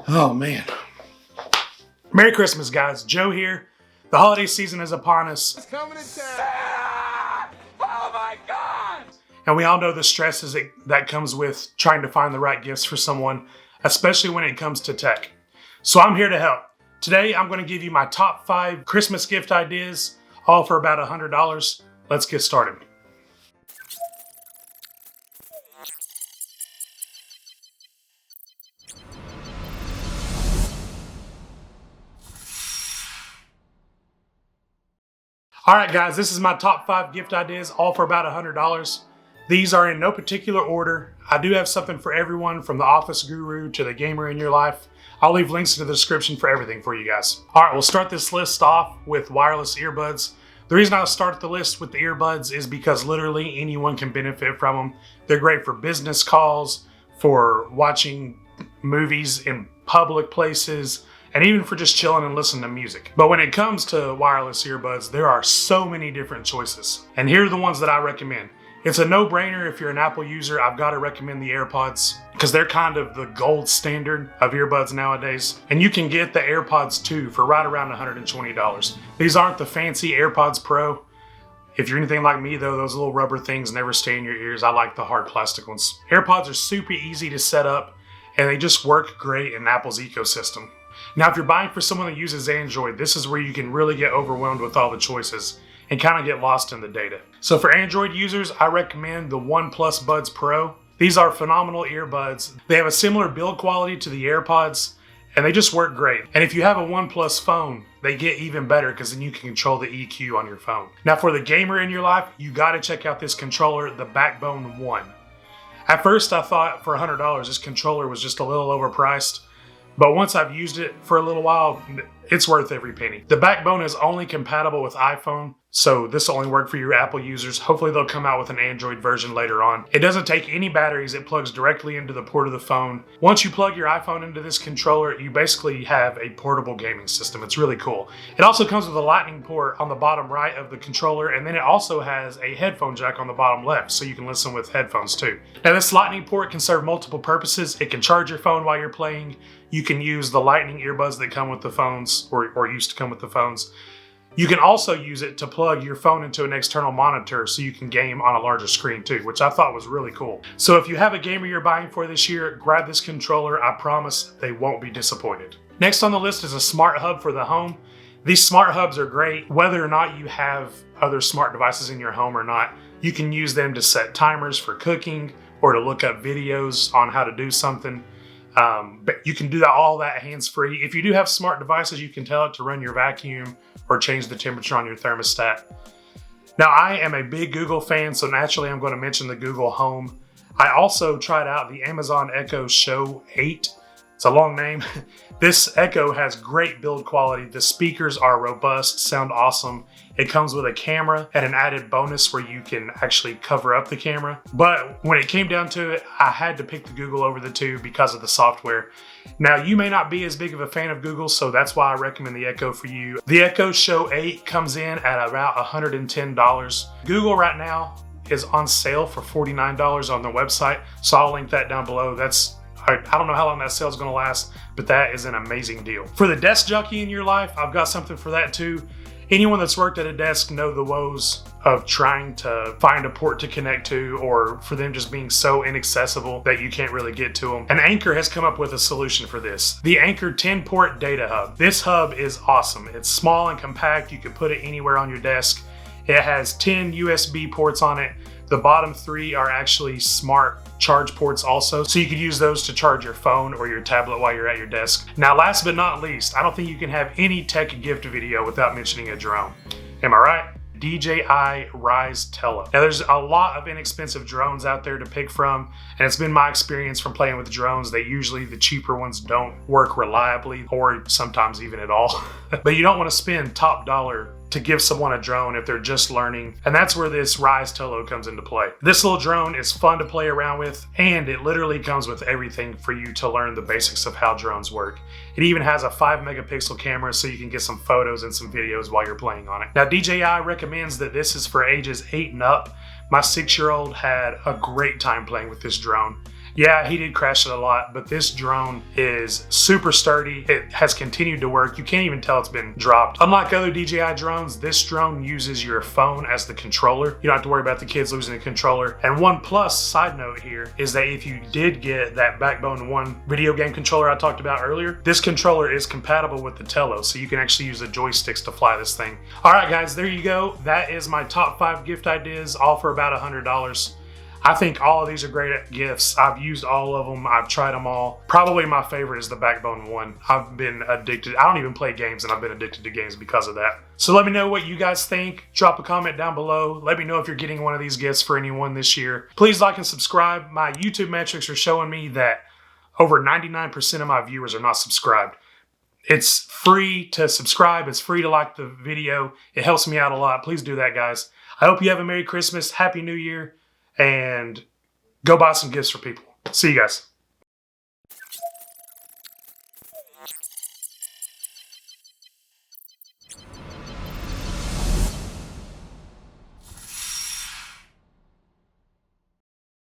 Oh man. Merry Christmas, guys. Joe here. The holiday season is upon us. It's coming to town. Oh my God! And we all know the stresses that comes with trying to find the right gifts for someone, especially when it comes to tech. So I'm here to help. Today, I'm going to give you my top 5 Christmas gift ideas, all for about $100. Let's get started. Alright guys, this is my top 5 gift ideas, all for about $100. These are in no particular order. I do have something for everyone, from the office guru to the gamer in your life. I'll leave links in the description for everything for you guys. Alright, we'll start this list off with wireless earbuds. The reason I start the list with the earbuds is because literally anyone can benefit from them. They're great for business calls, for watching movies in public places, and even for just chilling and listening to music. But when it comes to wireless earbuds, there are so many different choices. And here are the ones that I recommend. It's a no-brainer if you're an Apple user. I've got to recommend the AirPods because they're kind of the gold standard of earbuds nowadays. And you can get the AirPods 2 for right around $120. These aren't the fancy AirPods Pro. If you're anything like me though, those little rubber things never stay in your ears. I like the hard plastic ones. AirPods are super easy to set up and they just work great in Apple's ecosystem. Now, if you're buying for someone that uses Android, this is where you can really get overwhelmed with all the choices and kind of get lost in the data. So for Android users, I recommend the OnePlus Buds Pro. These are phenomenal earbuds. They have a similar build quality to the AirPods, and they just work great. And if you have a OnePlus phone, they get even better because then you can control the EQ on your phone. Now, for the gamer in your life, you got to check out this controller, the Backbone 1. At first, I thought for $100, this controller was just a little overpriced. But once I've used it for a little while, it's worth every penny. The Backbone is only compatible with iPhone, so this will only work for your Apple users. Hopefully they'll come out with an Android version later on. It doesn't take any batteries, it plugs directly into the port of the phone. Once you plug your iPhone into this controller, you basically have a portable gaming system. It's really cool. It also comes with a lightning port on the bottom right of the controller, and then it also has a headphone jack on the bottom left, so you can listen with headphones too. Now this lightning port can serve multiple purposes. It can charge your phone while you're playing. You can use the lightning earbuds that come with the phones, or used to come with the phones. You can also use it to plug your phone into an external monitor so you can game on a larger screen too, which I thought was really cool. So if you have a gamer you're buying for this year, grab this controller. I promise they won't be disappointed. Next on the list is a smart hub for the home. These smart hubs are great. Whether or not you have other smart devices in your home or not, you can use them to set timers for cooking or to look up videos on how to do something. But you can do all that hands-free. If you do have smart devices, you can tell it to run your vacuum or change the temperature on your thermostat. Now, I am a big Google fan, so naturally I'm going to mention the Google Home. I also tried out the Amazon Echo Show 8. It's a long name. This Echo has great build quality. The speakers are robust, sound awesome. It comes with a camera and an added bonus where you can actually cover up the camera. But when it came down to it, I had to pick the Google over the two because of the software. Now, you may not be as big of a fan of Google, so that's why I recommend the Echo for you. The Echo Show 8 comes in at about $110. Google right now is on sale for $49 on their website, so I'll link that down below. I don't know how long that sale is going to last, but that is an amazing deal. For the desk jockey in your life, I've got something for that too. Anyone that's worked at a desk know the woes of trying to find a port to connect to, or for them just being so inaccessible that you can't really get to them. And Anker has come up with a solution for this. The Anker 10-port data hub. This hub is awesome. It's small and compact. You can put it anywhere on your desk. It has 10 USB ports on it. The bottom 3 are actually smart charge ports also, so you could use those to charge your phone or your tablet while you're at your desk. Now, last but not least, I don't think you can have any tech gift video without mentioning a drone. Am I right? DJI Ryze Tello. Now, there's a lot of inexpensive drones out there to pick from, and it's been my experience from playing with drones that usually the cheaper ones don't work reliably, or sometimes even at all. But you don't want to spend top dollar to give someone a drone if they're just learning, and that's where this Ryze Tello comes into play. This little drone is fun to play around with, and it literally comes with everything for you to learn the basics of how drones work. It even has a 5-megapixel camera so you can get some photos and some videos while you're playing on it. Now, DJI recommends that this is for ages 8 and up. My 6-year-old had a great time playing with this drone, Yeah, he did crash it a lot, but this drone is super sturdy. It has continued to work. You can't even tell it's been dropped. Unlike other DJI drones, this drone uses your phone as the controller. You don't have to worry about the kids losing the controller. And one plus side note here is that if you did get that Backbone 1 video game controller I talked about earlier, this controller is compatible with the Tello, so you can actually use the joysticks to fly this thing. All right, guys, there you go. That is my top 5 gift ideas, all for about $100. I think all of these are great gifts. I've used all of them. I've tried them all. Probably my favorite is the Backbone 1. I've been addicted. I don't even play games, and I've been addicted to games because of that. So let me know what you guys think. Drop a comment down below. Let me know if you're getting one of these gifts for anyone this year. Please like and subscribe. My YouTube metrics are showing me that over 99% of my viewers are not subscribed. It's free to subscribe. It's free to like the video. It helps me out a lot. Please do that, guys. I hope you have a Merry Christmas, Happy New Year, and go buy some gifts for people. See you guys.